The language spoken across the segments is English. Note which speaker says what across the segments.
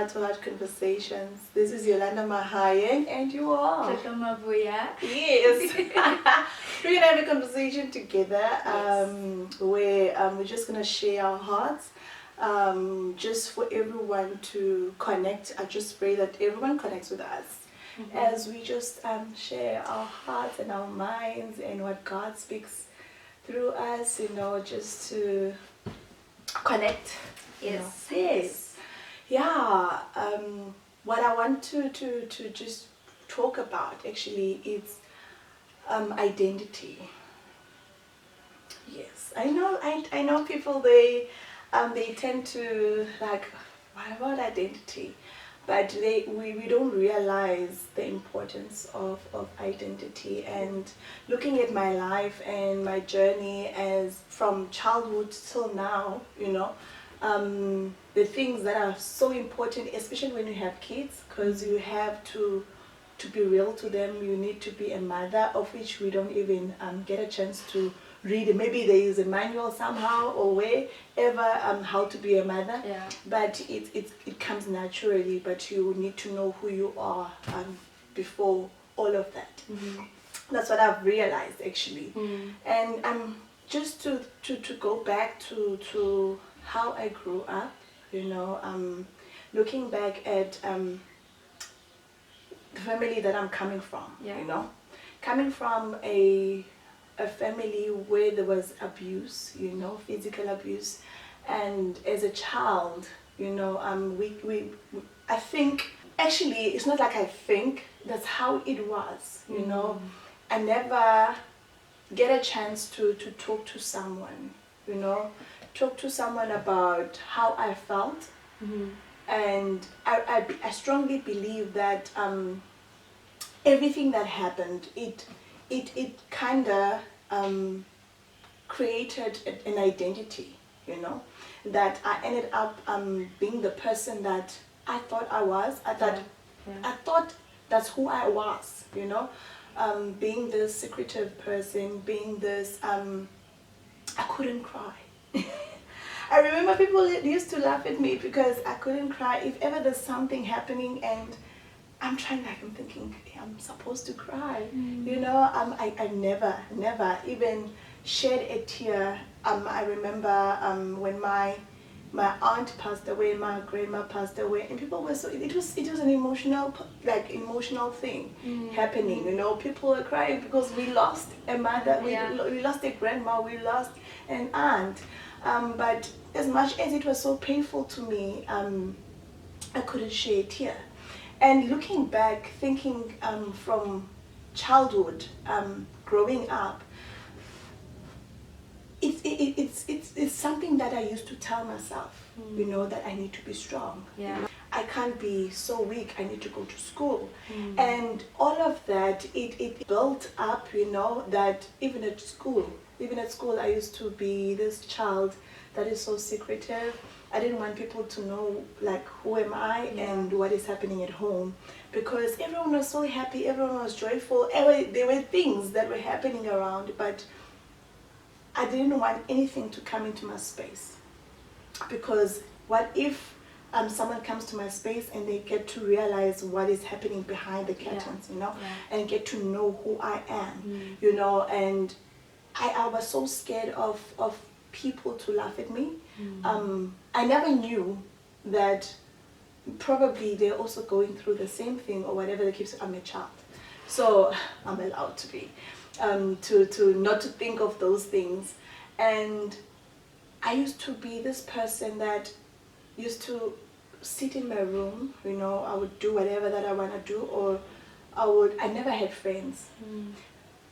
Speaker 1: Heart to Heart Conversations. This is Yolanda Mahayeng, and you are. Yes. We're going to have a conversation together where we're just going to share our hearts. Just for everyone to connect. I just pray that everyone connects with us as we just share our hearts and our minds and what God speaks through us, just to connect. Yes. Yeah. What I want to just talk about actually is identity. Yes, I know people, they tend to like, what about identity? But we don't realize the importance of identity. And looking at my life and my journey as from childhood till now, the things that are so important, especially when you have kids, because you have to be real to them. You need to be a mother, of which we don't even get a chance to read. Maybe there is a manual somehow or wherever how to be a mother, but it comes naturally. But you need to know who you are before all of that. That's what I've realized actually. And just to go back to how I grew up, looking back at the family that I'm coming from, coming from a family where there was abuse, physical abuse. And as a child, I think, actually, it's not like I think, that's how it was, I never get a chance to talk to someone, talk to someone about how I felt. And I strongly believe that everything that happened, it kind of created an identity, that I ended up being the person that I thought I was. I thought that's who I was, being this secretive person, being this, I couldn't cry. I remember people used to laugh at me because I couldn't cry. If ever there's something happening and I'm thinking, I'm supposed to cry. I never even shed a tear. I remember when my aunt passed away, my grandma passed away, and people were it was an emotional thing happening. People were crying because we lost a mother, we lost a grandma, we lost an aunt. But as much as it was so painful to me, I couldn't shed a tear. And looking back, thinking from childhood, growing up, it's something that I used to tell myself, that I need to be strong. I can't be so weak, I need to go to school. And all of that, it built up, that even at school I used to be this child that is so secretive. I didn't want people to know, who am I and what is happening at home, because everyone was so happy, everyone was joyful. There were things that were happening around, but I didn't want anything to come into my space, because what if someone comes to my space and they get to realize what is happening behind the curtains, and get to know who I am, and I was so scared of people to laugh at me. I never knew that probably they're also going through the same thing or whatever the case. I'm a child, so I'm allowed to be to not to think of those things. And I used to be this person that used to sit in my room, I would do whatever that I want to do, or I never had friends.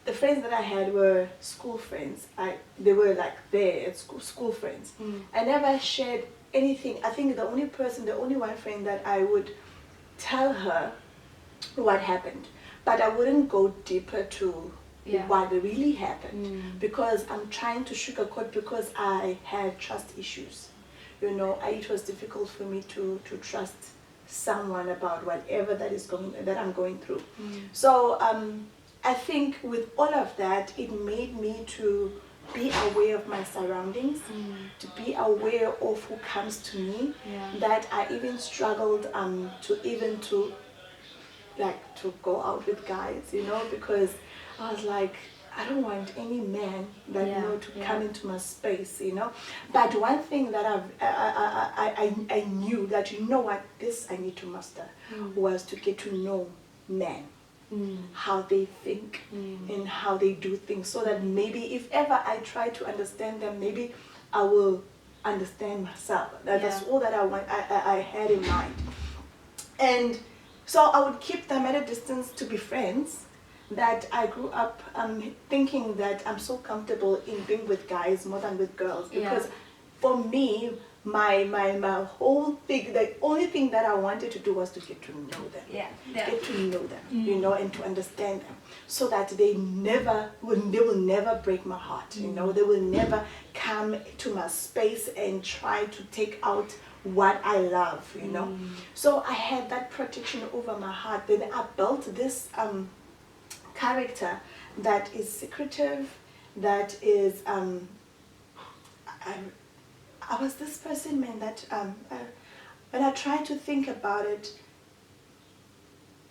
Speaker 1: The friends that I had were school friends. They were there at school friends. I never shared anything. I think the only one friend that I would tell her what happened, but I wouldn't go deeper to what really happened, because I'm trying to sugarcoat, because I had trust issues. It was difficult for me to trust someone about whatever that I'm going through. So I think with all of that, it made me to be aware of my surroundings, to be aware of who comes to me, that I even struggled to go out with guys, because I was like, I don't want any man that to come into my space, But one thing that I knew that this I need to master was to get to know men. How they think and how they do things, so that maybe if ever I try to understand them, maybe I will understand myself. That's all that I had in mind. And so I would keep them at a distance to be friends. That I grew up thinking that I'm so comfortable in being with guys more than with girls, because for me, my whole thing, the only thing that I wanted to do was to get to know them, get to know them, and to understand them, so that they will never break my heart, they will never come to my space and try to take out what I love, So I had that protection over my heart. Then I built this character that is secretive, that is I was this person, man, that when I try to think about it,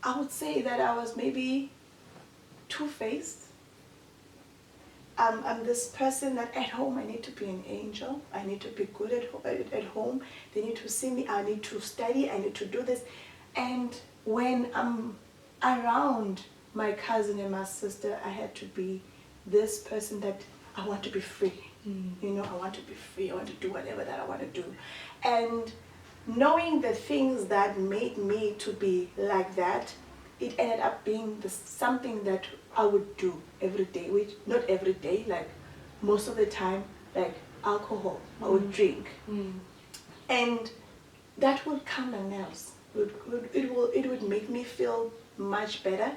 Speaker 1: I would say that I was maybe two-faced. I'm this person that at home I need to be an angel. I need to be good at home. They need to see me. I need to study. I need to do this. And when I'm around my cousin and my sister, I had to be this person that I want to be free. I want to be free. I want to do whatever that I want to do. And knowing the things that made me to be like that, it ended up being something that I would do every day, which not every day, like most of the time, like alcohol. I would drink. And that would calm my nerves. It would make me feel much better.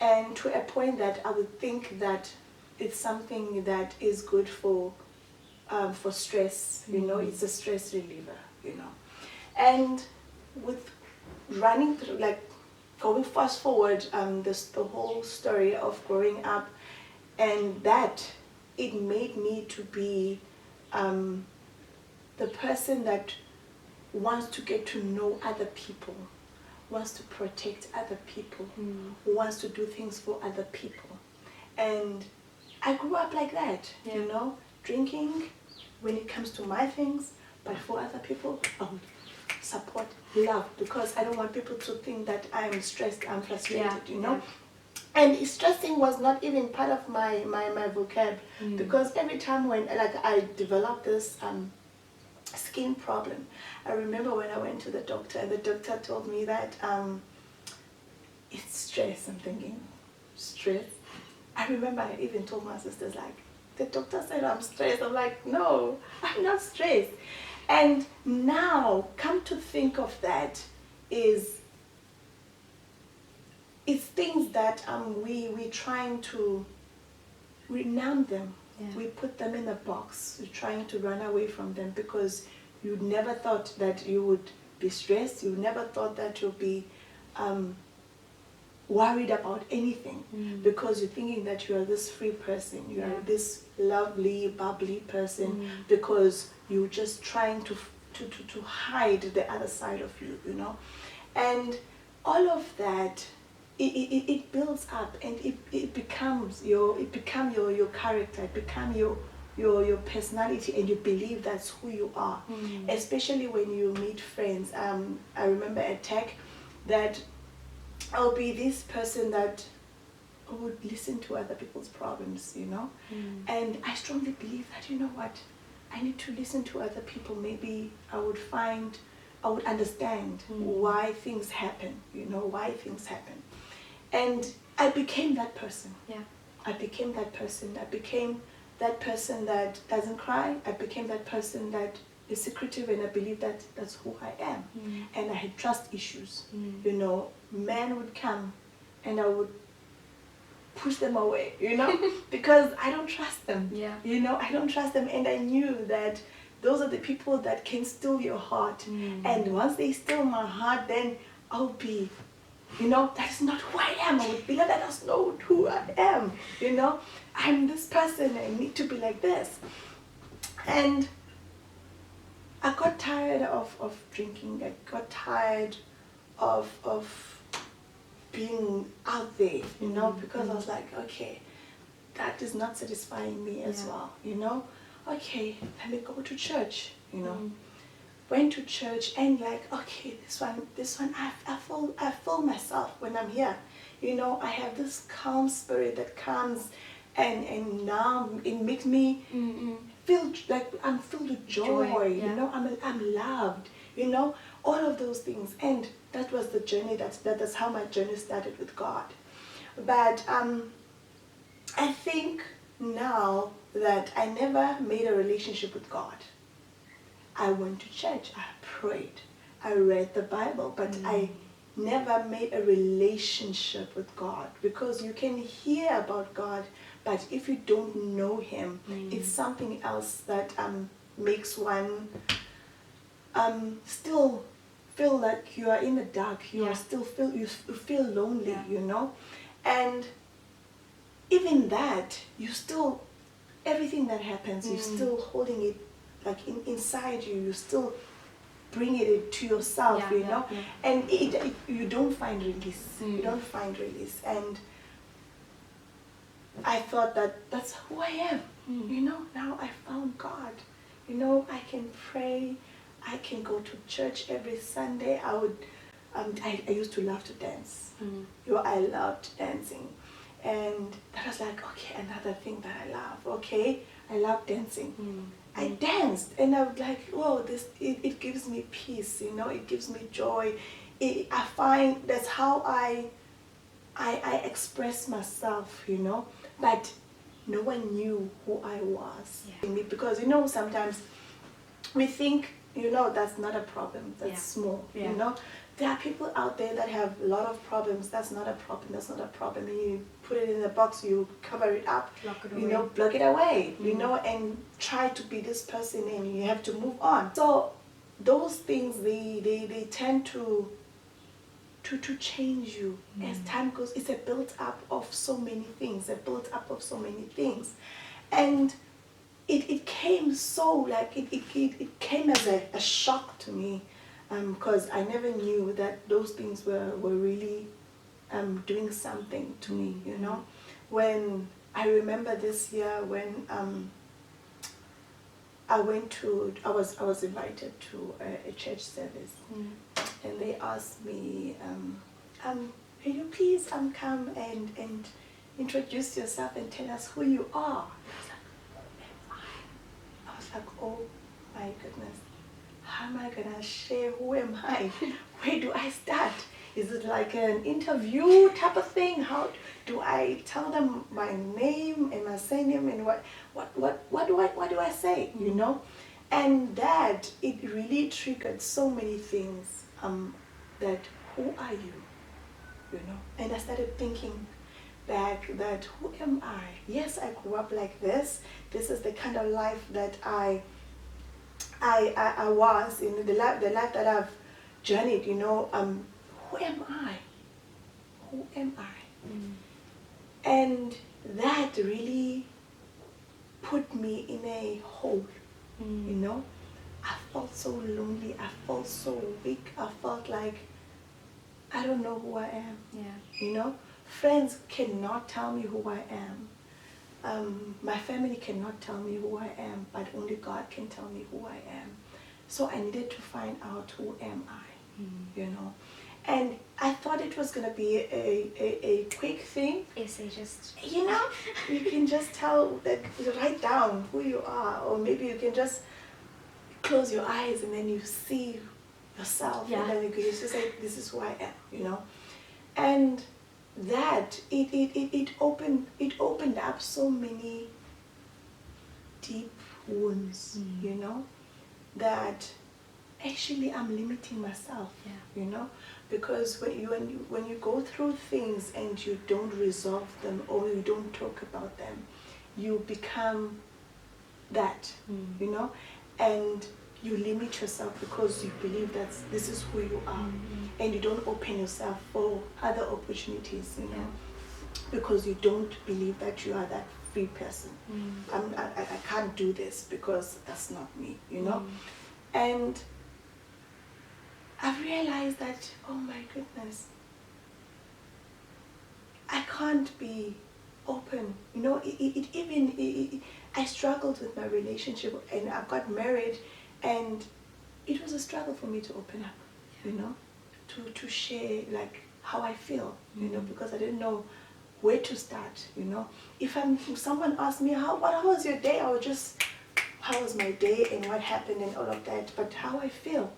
Speaker 1: And to a point that I would think that it's something that is good for stress, it's a stress reliever, And with running through, like going fast forward, the whole story of growing up, and that it made me to be the person that wants to get to know other people, wants to protect other people, wants to do things for other people. And I grew up like that, drinking when it comes to my things, but for other people, I would support, love, because I don't want people to think that I'm stressed, I'm frustrated, And stressing was not even part of my vocab, because every time when I developed this skin problem, I remember when I went to the doctor, and the doctor told me that it's stress. I'm thinking, stress? I remember I even told my sisters, like, the doctor said I'm stressed. I'm like, no, I'm not stressed. And now, come to think of that, it's things that we're trying to numb them. We put them in a box. We're trying to run away from them because you never thought that you would be stressed. You never thought that you'll be worried about anything, because you're thinking that you are this free person, you are this lovely, bubbly person, because you're just trying to hide the other side of you, And all of that, it builds up, and it becomes your character, it becomes your personality, and you believe that's who you are. Especially when you meet friends. I remember at Tech that I'll be this person that would listen to other people's problems, And I strongly believe that, what, I need to listen to other people. Maybe I would understand why things happen, why things happen. And I became that person. I became that person. I became that person that doesn't cry. I became that person that is secretive, and I believe that that's who I am. And I had trust issues. Men would come and I would push them away, because I don't trust them. I don't trust them, and I knew that those are the people that can steal your heart. And once they steal my heart, then I'll be, that is not who I am. I would believe that that's not who I am, I'm this person, I need to be like this. And I got tired of drinking. I got tired of being out there, you know, because I was like, okay, that is not satisfying me as well, you know. Okay, let me go to church, you know. Went to church and like, okay, this one, I feel myself when I'm here, you know. I have this calm spirit that comes, and now it makes me feel like I'm filled with joy, you know. I'm loved, you know, all of those things. And that was the journey. That's how my journey started with God. But I think now that I never made a relationship with God. I went to church, I prayed, I read the Bible, but I never made a relationship with God, because you can hear about God, but if you don't know Him, it's something else that makes one still feel like you are in the dark. You are still you feel lonely, you know, and even that, you still, everything that happens, you're still holding it like inside you. You still bring it to yourself, you know, and you don't find release. You don't find release. And I thought that that's who I am, you know. Now I found God, you know. I can pray, I can go to church every Sunday. I used to love to dance. You know, I loved dancing. And that was like, okay, another thing that I love. Okay, I love dancing. I danced, and I was like, whoa, it gives me peace, you know, it gives me joy. I find that's how I express myself, you know, but no one knew who I was. Because, you know, sometimes we think, you know, that's not a problem, that's small, you know. There are people out there that have a lot of problems. That's not a problem, that's not a problem. And you put it in a box, you cover it up, you know, block it away, you know, and try to be this person, and you have to move on. So those things, they tend to change you as time goes. It's a built up of so many things, And it came so, like, it came as a shock to me. Because I never knew that those things were really doing something to me, you know. When I remember this year when I was invited to a church service, and they asked me, can you please come and introduce yourself and tell us who you are? I was like, oh my goodness. How am I gonna share who am I? Where do I start? Is it like an interview type of thing? How do I tell them my name and my surname and what do I say? You know? And that, it really triggered so many things. That who are you? You know? And I started thinking back that who am I? Yes, I grew up like this. This is the kind of life that I was in, the life that I've journeyed, you know. Who am I? Who am I? And that really put me in a hole, you know. I felt so lonely, I felt so weak, I felt like I don't know who I am, you know. Friends cannot tell me who I am. My family cannot tell me who I am, but only God can tell me who I am. So I needed to find out who am I, you know. And I thought it was going to be a quick thing. You know, you can just tell, that, write down who you are, or maybe you can just close your eyes and then you see yourself, and then you can just say, this is who I am, you know. And that it opened up so many deep wounds, you know, that actually I'm limiting myself, you know, because when you go through things and you don't resolve them or you don't talk about them, you become that, you know, and you limit yourself because you believe that this is who you are, and you don't open yourself for other opportunities, you know, because you don't believe that you are that free person. I can't do this because that's not me, you know. And I've realized that, oh my goodness, I can't be open. You know, I struggled with my relationship, and I got married, and it was a struggle for me to open up, you know, to share like how I feel, you know, because I didn't know where to start, you know. If someone asked me how was your day, I would just, how was my day and what happened and all of that, but how I feel,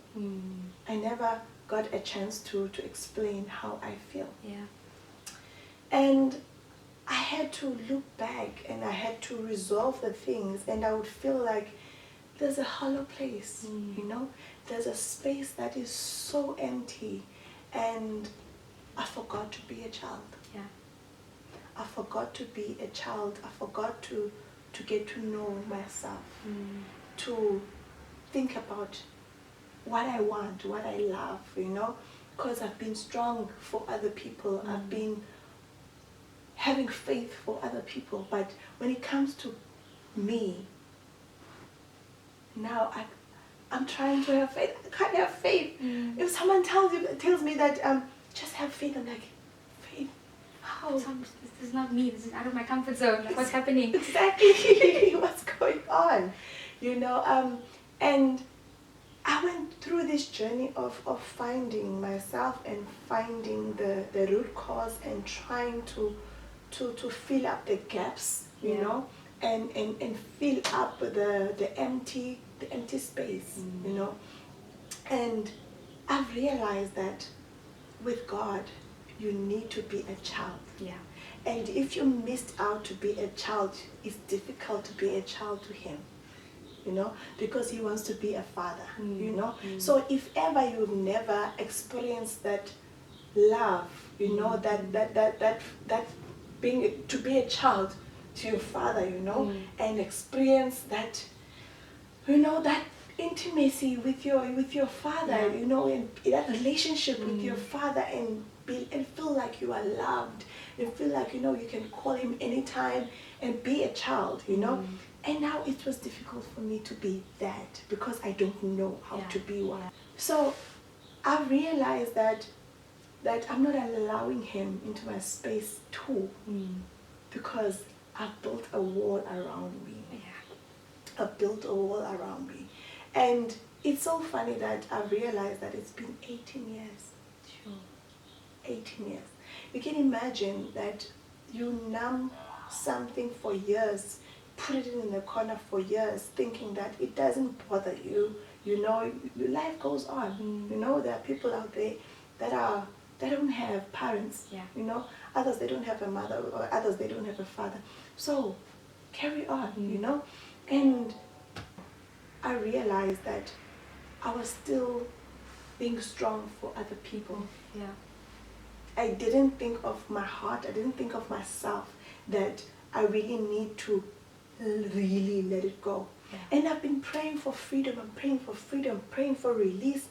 Speaker 1: I never got a chance to explain how I feel.
Speaker 2: Yeah.
Speaker 1: And I had to look back and I had to resolve the things, and I would feel like there's a hollow place, you know, there's a space that is so empty, and I forgot to be a child.
Speaker 2: Yeah.
Speaker 1: I forgot to be a child. I forgot to get to know myself, to think about what I want, what I love, you know, because I've been strong for other people. I've been having faith for other people, but when it comes to me, now I'm trying to have faith. I can't have faith. If someone tells me that just have faith, I'm like, faith? How?
Speaker 2: This is not me. This is out of my comfort zone. Like, what's happening?
Speaker 1: Exactly. What's going on? You know, and I went through this journey of finding myself and finding the root cause and trying to fill up the gaps, you know, and fill up the empty space, you know. And I've realized that with God, you need to be a child.
Speaker 2: Yeah.
Speaker 1: And if you missed out to be a child, it's difficult to be a child to Him, you know, because He wants to be a father, you know. So if ever you've never experienced that love, you know, that being to be a child to your father, you know, and experience that, you know, that intimacy with your father, you know, and that relationship with your father, and feel like you are loved, and feel like, you know, you can call him anytime and be a child, you know. And now it was difficult for me to be that because I don't know how to be one. So I realized that I'm not allowing him into my space too, because I've built a wall around me. I've built a wall around me. And it's so funny that I realized that it's been 18 years.
Speaker 2: Sure.
Speaker 1: 18 years. You can imagine that you numb something for years, put it in the corner for years, thinking that it doesn't bother you. You know, your life goes on. You know, there are people out there that don't have parents. You know, others they don't have a mother, or others they don't have a father. So carry on, you know. And I realized that I was still being strong for other people.
Speaker 2: Yeah.
Speaker 1: I didn't think of my heart, I didn't think of myself, that I really need to really let it go. And I've been praying for freedom, I'm praying for freedom, praying for release,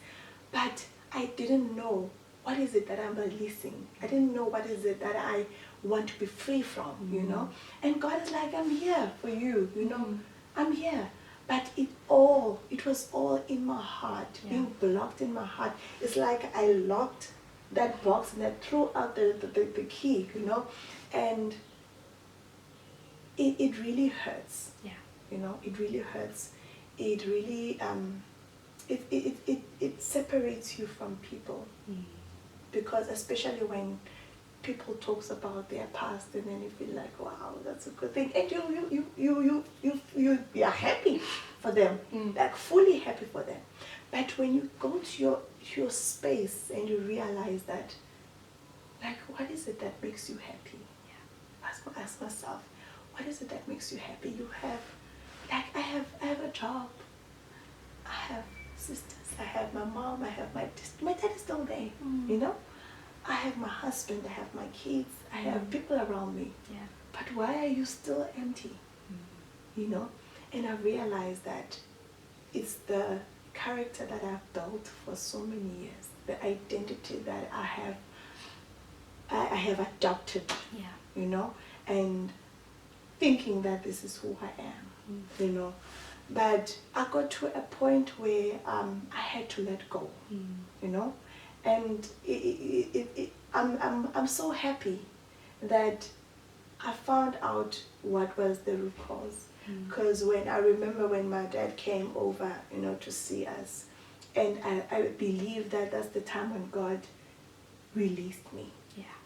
Speaker 1: but I didn't know what is it that I'm releasing. I didn't know what is it that I want to be free from, you know. And God is like, I'm here for you, you know, I'm here. But it was all in my heart, being blocked in my heart. It's like I locked that box and I threw out the key, you know, and it really hurts. You know, it really hurts. It really it separates you from people, because especially when people talks about their past, and then you feel like, wow, that's a good thing, and you are happy for them, like fully happy for them. But when you go to your space and you realize that, like, what is it that makes you happy? Ask myself, what is it that makes you happy? You have, like, I have a job, I have sisters, I have my mom, I have my dad is still there, you know. I have my husband, I have my kids, I have people around me. But why are you still empty? You know? And I realized that it's the character that I've built for so many years, the identity that I have adopted, you know, and thinking that this is who I am, you know. But I got to a point where I had to let go, you know. And I'm so happy that I found out what was the root cause. Because I remember when my dad came over, you know, to see us, and I believe that that's the time when God released me.
Speaker 2: Yeah.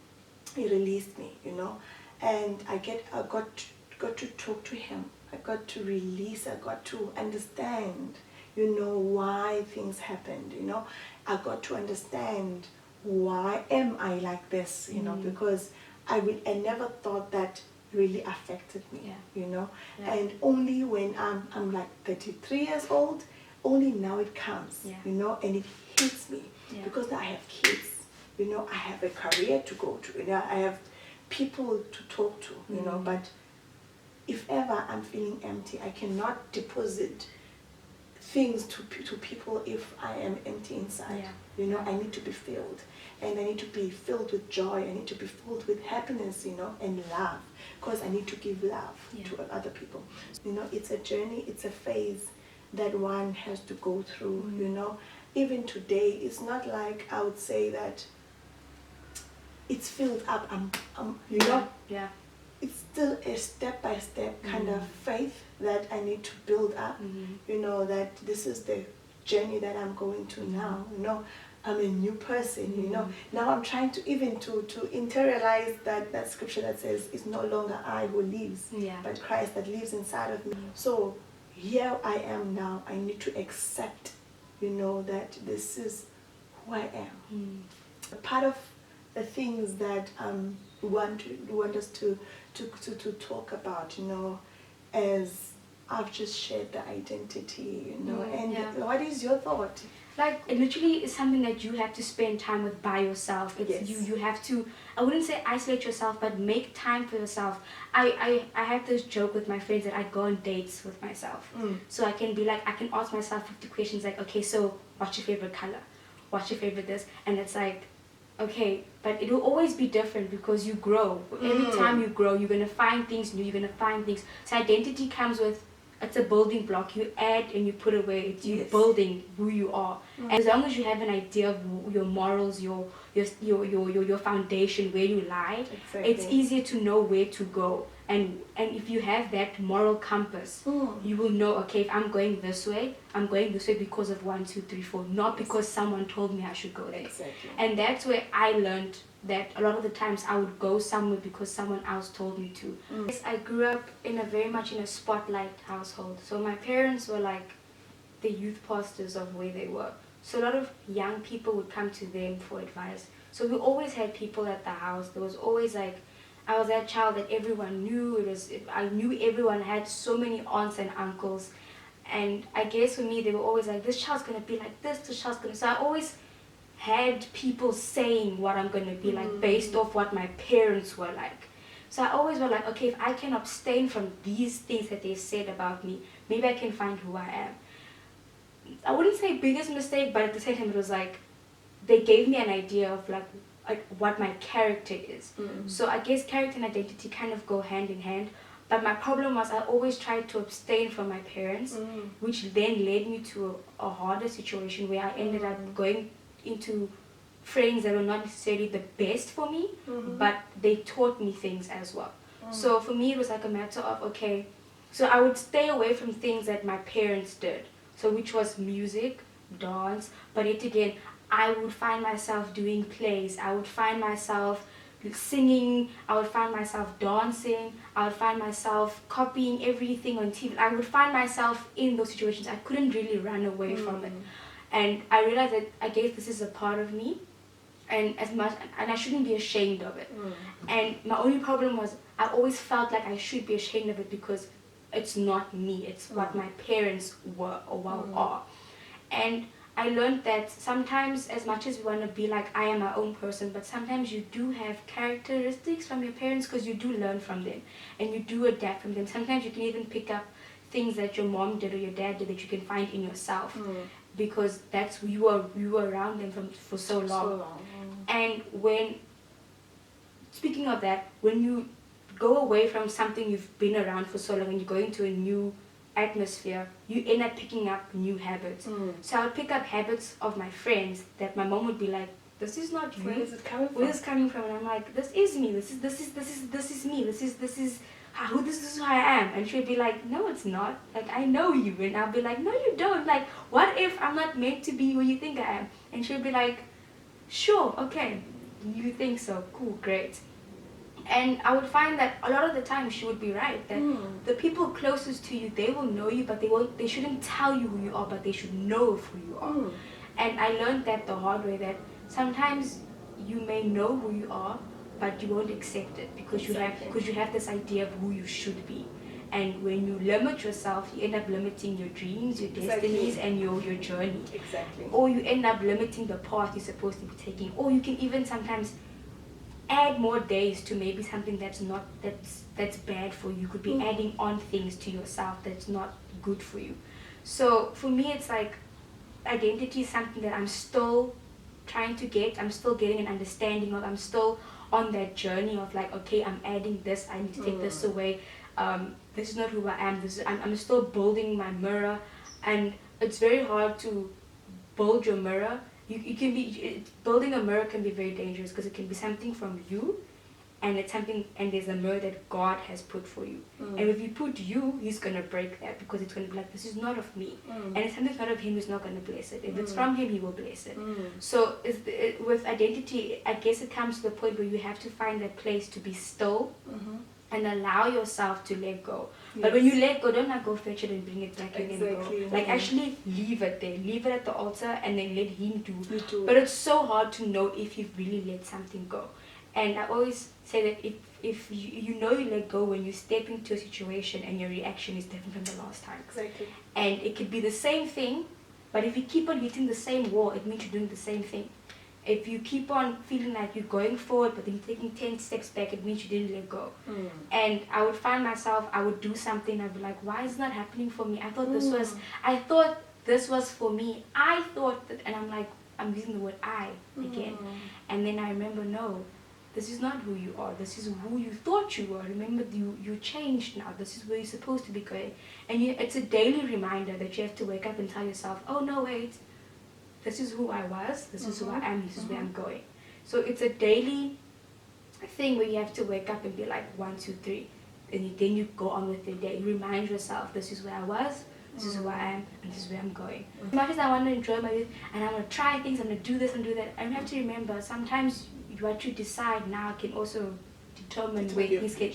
Speaker 1: He released me, you know, and I got to talk to him. I got to release. I got to understand, you know, why things happened. You know, I got to understand why am I like this. You know, because I never thought that really affected me.
Speaker 2: Yeah.
Speaker 1: You know,
Speaker 2: Yeah.
Speaker 1: and only when I'm like 33 years old, only now it comes.
Speaker 2: Yeah.
Speaker 1: You know, and it hits me because I have kids. You know, I have a career to go to. You know, I have people to talk to. You know, but if ever I'm feeling empty, I cannot deposit things to people if I am empty inside.
Speaker 2: Yeah.
Speaker 1: You know, I need to be filled. And I need to be filled with joy. I need to be filled with happiness, you know, and love. Because I need to give love to other people. You know, it's a journey, it's a phase that one has to go through, you know. Even today, it's not like I would say that it's filled up, you know.
Speaker 2: Yeah.
Speaker 1: It's still a step-by-step kind of faith that I need to build up, you know, that this is the journey that I'm going to now, you know. I'm a new person, you know. Now I'm trying to even to interiorize that scripture that says, it's no longer I who lives, but Christ that lives inside of me. So here I am now. I need to accept, you know, that this is who I am. Part of the things that want us to talk about, you know, as I've just shared the identity, you know, and what is your thought?
Speaker 2: Like, it literally is something that you have to spend time with by yourself. It's you have to, I wouldn't say isolate yourself, but make time for yourself. I have this joke with my friends that I go on dates with myself. So I can be like, I can ask myself 50 questions like, okay, so what's your favorite color? What's your favorite this? And it's like, okay, but it will always be different because you grow. Every time you grow, you're going to find things new, you're going to find things. So identity comes with, it's a building block. You add and you put away. It's you building who you are. And as long as you have an idea of your morals, your foundation, where you lie, it's easier to know where to go. And if you have that moral compass, you will know, okay, if I'm going this way because of 1, 2, 3, 4, not because someone told me I should go there.
Speaker 1: Exactly.
Speaker 2: And that's where I learned that a lot of the times I would go somewhere because someone else told me to. Yes, I grew up very much in a spotlight household. So my parents were like the youth pastors of where they were. So a lot of young people would come to them for advice. So we always had people at the house. There was always like, I was that child that everyone knew. I knew everyone, had so many aunts and uncles. And I guess for me, they were always like, this child's going to be like this child's going to... So I always had people saying what I'm going to be like based off what my parents were like. So I always was like, okay, if I can abstain from these things that they said about me, maybe I can find who I am. I wouldn't say biggest mistake, but at the same time it was like, they gave me an idea of like what my character is. So I guess character and identity kind of go hand in hand. But my problem was I always tried to abstain from my parents, which then led me to a harder situation where I ended up going into friends that were not necessarily the best for me, but they taught me things as well. So for me it was like a matter of, okay, so I would stay away from things that my parents did, so which was music, dance, but yet again I would find myself doing plays, I would find myself singing, I would find myself dancing, I would find myself copying everything on TV. I would find myself in those situations. I couldn't really run away from it. And I realized that I guess this is a part of me, and I shouldn't be ashamed of it. And my only problem was I always felt like I should be ashamed of it because it's not me, it's what my parents were or are. And I learned that sometimes, as much as we want to be like, I am my own person, but sometimes you do have characteristics from your parents because you do learn from them and you do adapt from them. Sometimes you can even pick up things that your mom did or your dad did that you can find in yourself because that's who you were around them for so long. And speaking of that, when you go away from something you've been around for so long and you go into a new atmosphere, you end up picking up new habits. So I would pick up habits of my friends that my mom would be like, this is not you.
Speaker 1: Where is it coming from?
Speaker 2: Where is it coming from? And I'm like, this is me. This is me. This is who I am. And she'd be like, no, it's not. Like, I know you. And I'll be like, no, you don't. Like, what if I'm not meant to be who you think I am? And she'd be like, sure, okay, you think so, cool, great. And I would find that a lot of the time she would be right, that the people closest to you, they will know you, but they shouldn't tell you who you are, but they should know of who you are. And I learned that the hard way, that sometimes you may know who you are, but you won't accept it because you have this idea of who you should be. And when you limit yourself, you end up limiting your dreams, your destinies, and your journey.
Speaker 1: Exactly.
Speaker 2: Or you end up limiting the path you're supposed to be taking. Or you can even sometimes add more days to maybe something that's bad for you. You could be adding on things to yourself that's not good for you. So for me, it's like identity is something that I'm still trying to get. I'm still getting an understanding of. I'm still on that journey of like, okay, I'm adding this. I need to take this away. This is not who I am. I'm still building my mirror, and it's very hard to build your mirror. Building a mirror can be very dangerous because it can be something from you, and there's a mirror that God has put for you. And if you put you, He's gonna break that because it's gonna be like, this is not of me, and if something's not of Him, He's not gonna bless it. If it's from Him, He will bless it. So with identity, I guess it comes to the point where you have to find that place to be still. And allow yourself to let go. Yes. But when you let go, don't like go fetch it and bring it back and then go. Like actually leave it there. Leave it at the altar and then let Him do. But it's so hard to know if you've really let something go. And I always say that if you know you let go when you step into a situation and your reaction is different from the last time.
Speaker 1: Exactly.
Speaker 2: And it could be the same thing, but if you keep on hitting the same wall, it means you're doing the same thing. If you keep on feeling like you're going forward but then you're taking 10 steps back, it means you didn't let go. And I would find myself, I would do something, I'd be like, why is it not happening for me? I thought this was for me. I thought that, and I'm like, I'm using the word I again. And then I remember, no, this is not who you are. This is who you thought you were. Remember, you changed now. This is where you're supposed to be going. And it's a daily reminder that you have to wake up and tell yourself, oh no, wait. This is who I was, this is who I am, this is where I'm going. So it's a daily thing where you have to wake up and be like 1, 2, 3. And then you go on with your day. You remind yourself, this is where I was, this is who I am, and this is where I'm going. As much as I want to enjoy my youth, and I want to try things, I'm going to do this and do that, I have to remember, sometimes what you decide now can also determine where things get,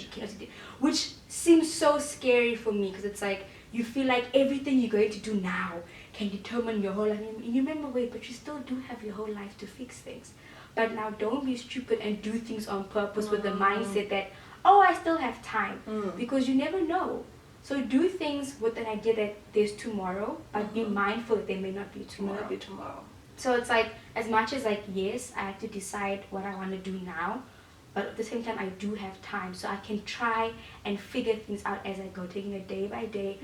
Speaker 2: which seems so scary for me, because it's like, you feel like everything you're going to do now can determine your whole life. And you remember, wait, but you still do have your whole life to fix things. But now don't be stupid and do things on purpose with the mindset that, oh, I still have time. Because you never know. So do things with an idea that there's tomorrow, but be mindful that there may not be tomorrow. So it's like, as much as like, yes, I have to decide what I want to do now, but at the same time, I do have time, so I can try and figure things out as I go, taking it day by day,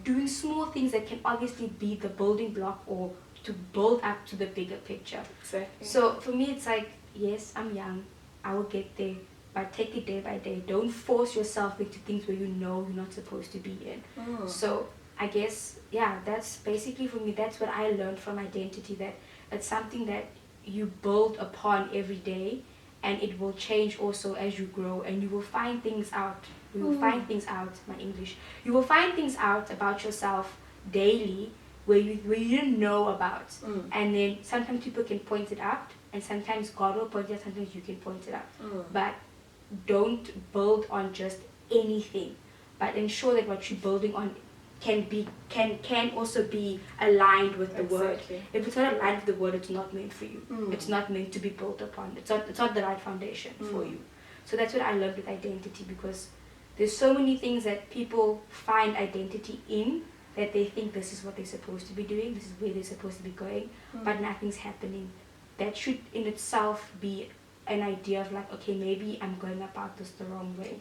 Speaker 2: doing small things that can obviously be the building block or to build up to the bigger picture.
Speaker 1: Exactly.
Speaker 2: So for me, it's like, yes, I'm young, I will get there, but take it day by day. Don't force yourself into things where you know you're not supposed to be in. So I guess, yeah, that's basically for me, that's what I learned from identity, that it's something that you build upon every day. And it will change also as you grow, and you will find things out. You will find things out, my English. You will find things out about yourself daily where you didn't know about. And then sometimes people can point it out, and sometimes God will point it out, sometimes you can point it out. But don't build on just anything, but ensure that what you're building on can also be aligned with the word. If it's not aligned with the word, it's not meant for you. It's not meant to be built upon. It's not the right foundation for you. So that's what I learned with identity, because there's so many things that people find identity in, that they think this is what they're supposed to be doing, this is where they're supposed to be going, but nothing's happening. That should in itself be an idea of like, okay, maybe I'm going about this the wrong way.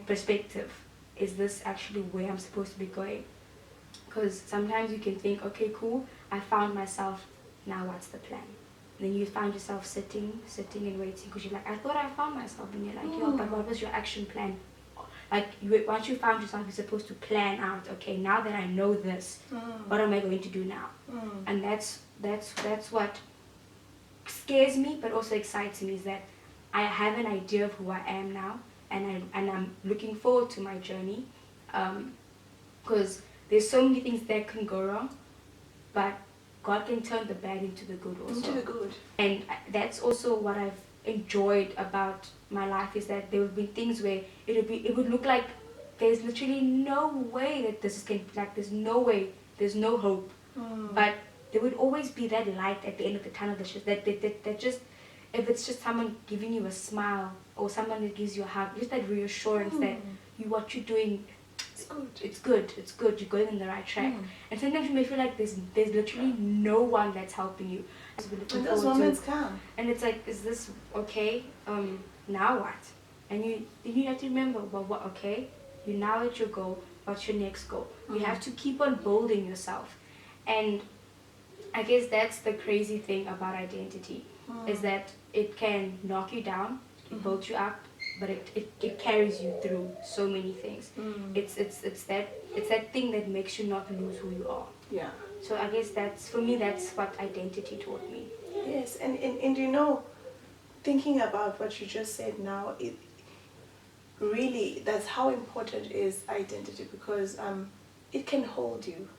Speaker 2: Perspective. Is this actually where I'm supposed to be going? Because sometimes you can think, okay, cool, I found myself, now what's the plan? And then you find yourself sitting and waiting, because you're like, I thought I found myself, and you're like, yo, but what was your action plan like once you found yourself, you're supposed to plan out. Okay, now that I know this, what am I going to do now? And that's what scares me, but also excites me, is that I have an idea of who I am now, and I'm looking forward to my journey, because there's so many things that can go wrong, but God can turn the bad into the good also.
Speaker 1: Into the good.
Speaker 2: And that's also what I've enjoyed about my life, is that there would be things where it would look like there's literally no way that this can, like, there's no way, there's no hope, but there would always be that light at the end of the tunnel that just, if it's just someone giving you a smile, or someone that gives you a hug, just that reassurance that what you're doing, it's good, you're going in the right track. And sometimes you may feel like there's literally no one that's helping you.
Speaker 1: And those moments come.
Speaker 2: And it's like, is this okay? Now what? And you have to remember, well, what? Okay, you're now at your goal. What's your next goal? You have to keep on building yourself. And I guess that's the crazy thing about identity, is that it can knock you down, build you up, but it carries you through so many things. It's that thing that makes you not lose who you are.
Speaker 1: Yeah.
Speaker 2: So I guess that's what identity taught me.
Speaker 1: Yes, and you know, thinking about what you just said now, it really, that's how important is identity, because it can hold you.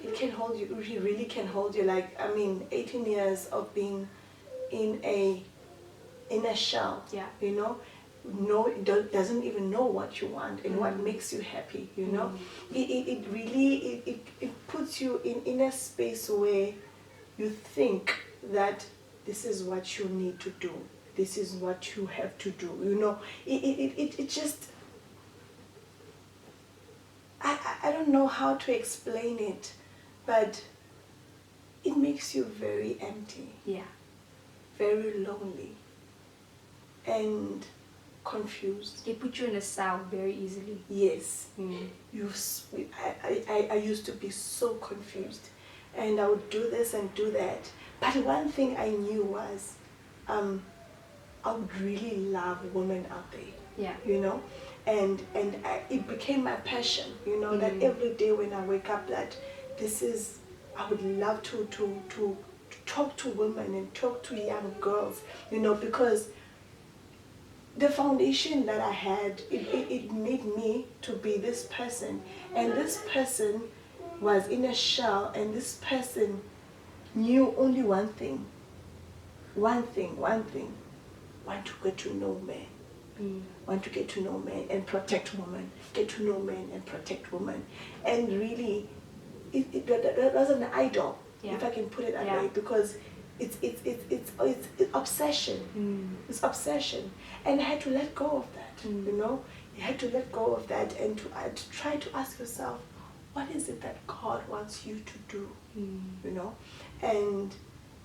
Speaker 1: It can hold you. It really can hold you. Like, I mean, 18 years of being in a shell.
Speaker 2: Yeah.
Speaker 1: You know, doesn't even know what you want and what makes you happy. You know, it really it puts you in a space where you think that this is what you need to do. This is what you have to do. You know, it just, I don't know how to explain it, but it makes you very empty.
Speaker 2: Yeah.
Speaker 1: Very lonely and confused.
Speaker 2: They put you in a cell very easily.
Speaker 1: Yes. I used to be so confused, and I would do this and do that. But one thing I knew was I would really love women out there.
Speaker 2: Yeah.
Speaker 1: You know, and it became my passion. You know, that every day when I wake up, that this is, I would love to talk to women and talk to young girls. You know, because the foundation that I had, it made me to be this person, and this person was in a shell, and this person knew only one thing, want to get to know men, want to get to know men and protect women, get to know men and protect women. And really, that was an idol, if I can put it that way, because it's obsession. It's obsession, and I had to let go of that. You know, you had to let go of that, and to try to ask yourself, what is it that God wants you to do? You know, and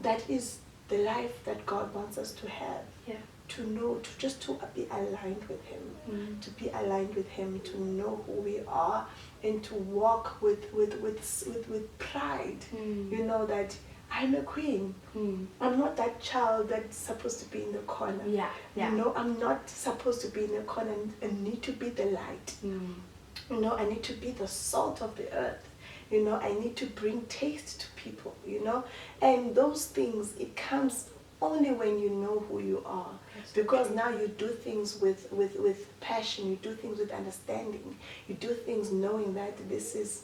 Speaker 1: that is the life that God wants us to have.
Speaker 2: Yeah.
Speaker 1: To know, to be aligned with Him, to be aligned with Him, to know who we are, and to walk with pride. You know that I'm a queen. I'm not that child that's supposed to be in the corner.
Speaker 2: Yeah.
Speaker 1: You know, I'm not supposed to be in the corner and need to be the light. You know, I need to be the salt of the earth. You know, I need to bring taste to people, you know. And those things, it comes only when you know who you are. Because now you do things with passion, you do things with understanding, you do things knowing that this is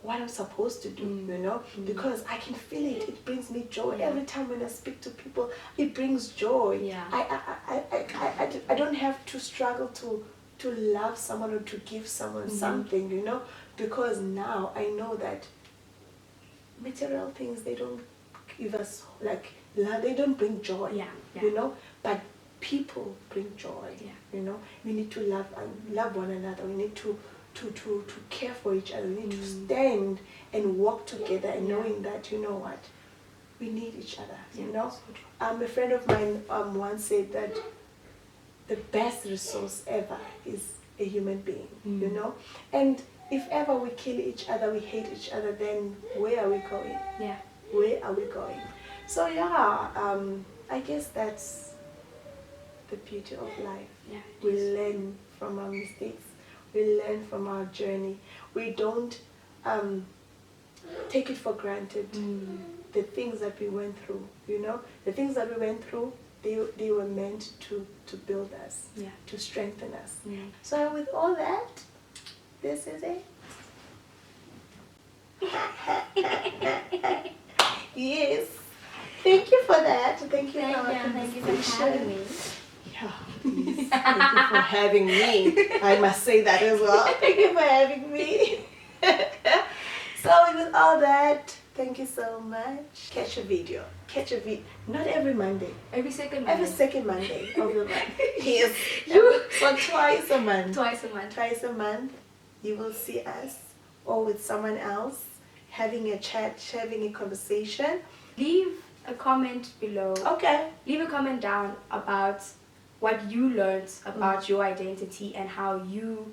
Speaker 1: what I'm supposed to do, you know, because I can feel it. It brings me joy. Every time when I speak to people, it brings joy.
Speaker 2: Yeah.
Speaker 1: I don't have to struggle to love someone or to give someone something, you know, because now I know that material things, they don't give us, like, love, they don't bring joy, you know, but people bring joy. You know, we need to love one another. We need to care for each other. We need to stand and walk together, and knowing that, you know what, we need each other. You know, a friend of mine once said that the best resource ever is a human being. You know, and if ever we kill each other, we hate each other, then where are we going?
Speaker 2: Yeah.
Speaker 1: Where are we going? So I guess that's the beauty of life.
Speaker 2: Yeah.
Speaker 1: We learn from our mistakes. We learn from our journey. We don't take it for granted. The things that we went through, you know, the things that we went through, they were meant to build us, to strengthen us. So with all that, this is it. Yes. Thank you for that. Thank you for our
Speaker 2: Thank you for having me.
Speaker 1: Yeah, please. Thank you for having me. I must say that as well. Thank you for having me. So with all that, thank you so much. Catch a video. Not every Monday.
Speaker 2: Every second Monday.
Speaker 1: Every second Monday of the month. Yes. So twice a month.
Speaker 2: Twice a month.
Speaker 1: Twice a month, you will see us or with someone else having a chat, having a conversation.
Speaker 2: Leave a comment below.
Speaker 1: Okay.
Speaker 2: Leave a comment down about what you learned about your identity and how you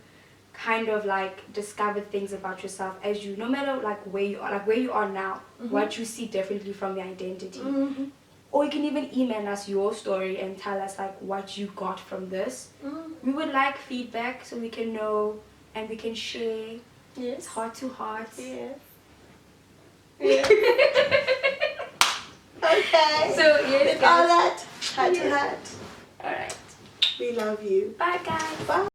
Speaker 2: kind of like discover things about yourself as you, no matter like where you are now, what you see differently from your identity. Or you can even email us your story and tell us like what you got from this. We would like feedback so we can know and we can share.
Speaker 1: Yes.
Speaker 2: Heart to heart.
Speaker 1: Yes. Yes. Okay.
Speaker 2: So yes,
Speaker 1: with all that, heart to heart.
Speaker 2: Alright.
Speaker 1: We love you.
Speaker 2: Bye guys.
Speaker 1: Bye.